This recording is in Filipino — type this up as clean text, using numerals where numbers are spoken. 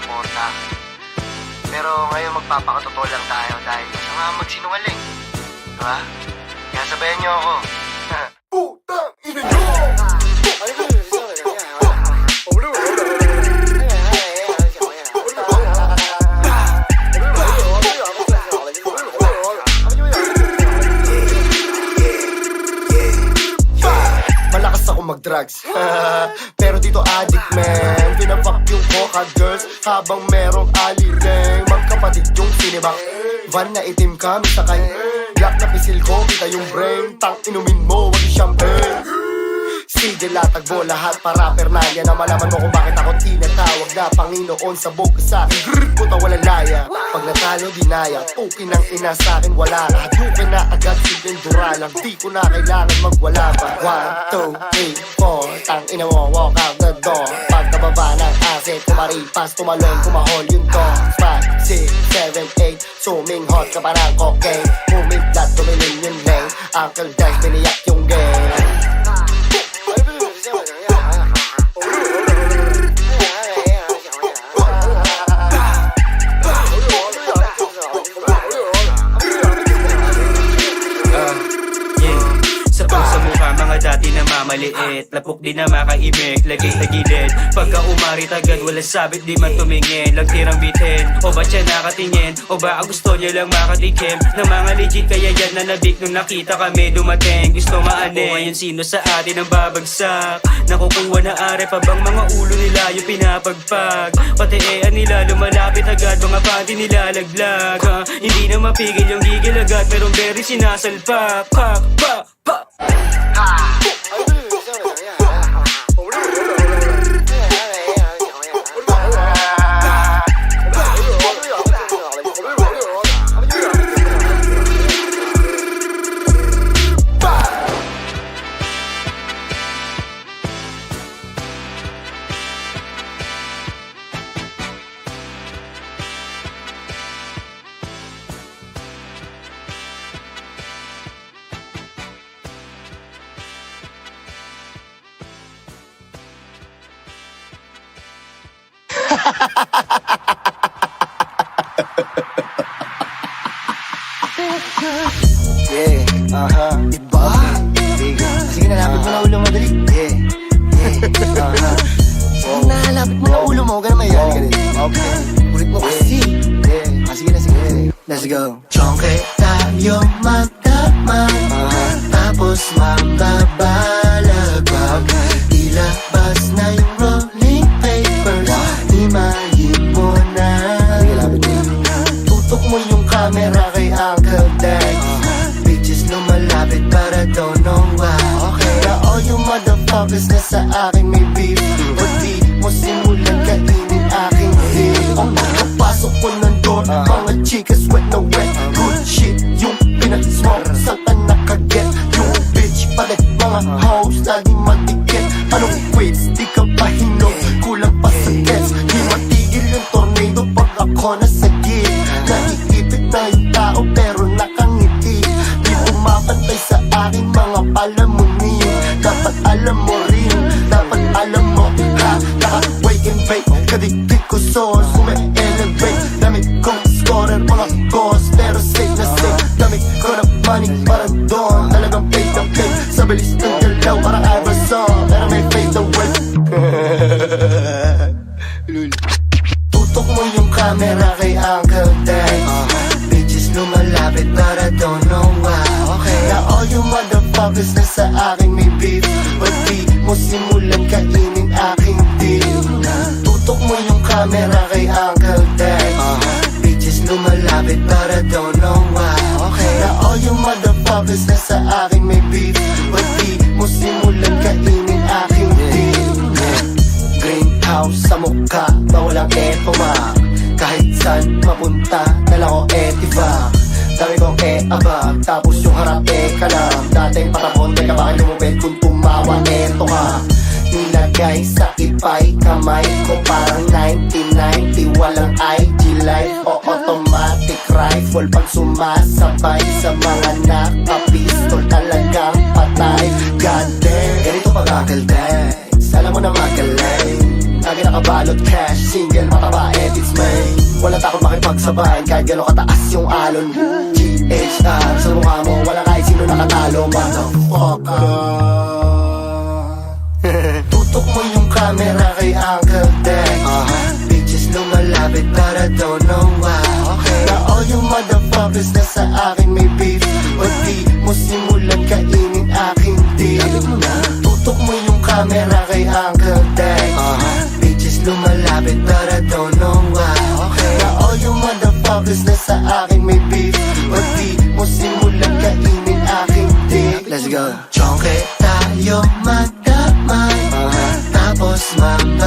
suporta. Pero ngayon magpapakatotoo lang tayo dahil masama magsinungaling. Diba? Kaya sabayan niyo ako. Putang ina nyo! Malakas ako mag-drugs pero dito addict man. Pinapak yung coca girls habang merong alileng. Magkapatid yung sinibak van na itim kami sakay. Black na pisil ko, kita yung brain. Tang inumin mo, wag yung champagne. Sige, latagbo lahat paraphernalia na malaman mo kung bakit ako tinatawag na Panginoon sa buka sa'kin. Grrr, puta walang laya. Pag natalo, dinaya. Tukin ang ina sa'kin, wala na. Hadukin na agad, simpleng dura lang. Di ko na kailangan magwala pa. 1, 2, 3, 4. Tang ina mo, walk out the door. Pagkababa ng asset, kumaripas, tumalon, kumahol yung door. 5, 6, 7, 8. Suming hot ka parang cocaine. Humiglat, tumilin yung lane. Uncle Dice, biniyak yung game. Dati na mamaliit, lapok di na makaimik, lagay sa gilid. Pagka umarit agad, wala sabit di man tumingin. Lang tirang bitin, o ba siya nakatingin? O ba gusto niya lang makatikim ng mga legit, kaya yan na nabik nung nakita kami dumating. Gusto maanin, o ngayon sino sa atin ang babagsak? Nakukuha na are pa bang mga ulo nila yung pinapagpag? Pati nila lumalapit agad, mga panty nila laglag. Hindi na mapigil yung gigil agad, merong very sinasalpak. Pak, pak, pak. Diba? Sige, nalapit mo na ulo mo, dali. Nalapit mo na ulo mo, ganun may yan. Okay. Ulit mo kasi. Sige na, sige. Let's go. Chonke tayo magdamag, tapos mababalagag. Ilabas na yung rolling papers, himayin mo na. Tutok mo yung camera kay Uncle Dex. Bitches lumalapit para don't know why. Na all you motherfuckers na sa akin may beef. O di mo simulan kainin aking hip. Kapasok ko ng door, mga chicas wet na wet. Good shit, yung pinag-smoke, saan ka nakaget? Yung bitch palit, mga hoes, laging matikit. Anong waits, di ka pa hinog, kulang pa sa gets. Di matigil yung tornado pag ako nasa gig. Naiipit na yung tao pero nakangiti. Di pumapantay sa akin mga palamunin. Dapat alam mo rin, dapat alam mo ha. Naka-wake and bake, kadikdik ko source. Ume-elevate, dami kong scorer, mga goals. Pero safe na safe, dami ko na money para doon. Talagang fake na fake, sa bilis ng galaw parang Iverson. Pero may fade away. Tutok mo yung camera kay Uncle Dex. Bitches lumalapit para don't know why. Na all you motherfuckers na sa akin may beef. O di mo simulan kainin aking deal. Tutok mo yung camera kay Uncle Dex. Bitches lumalapit para don't know why. Na all you motherfuckers na sa akin may beef. O di mo simulan kainin aking deal. Greenhouse sa mukha, bawalang etoma. Kahit saan mapunta, dala ko etiva. Dami kong abag, tapos yung harap ka lang. Dating patapon, teka bakit lumupit kung tumawa, eto ka. Nilagay sa ipay, kamay ko parang 1990. Walang IG live o automatic rifle. Pag sumasabay sa mga nakapistol, talagang patay. God damn, ganito pag Uncle Dex, alam mo na magaling. Lagi nakabalot cash, single, mataba, edit pagsabay kahit gano'ng kataas yung alon. GHR sa mukha mo, wala kahit sino nakatalo. Motherfucker. Tutok mo yung camera kay Uncle Dex. Bitches lumalapit para don't know why. Na all yung motherfuckers na sa akin may beef. O di mo simulan kainin aking dick. Tutok mo yung camera kay Uncle Dex. Bitches lumalapit para don't know why. Na all yung motherfuckers na sa akin may beef. O di mo simulan kainin aking dick. Let's go. Chonke tayo madamay, tapos mamba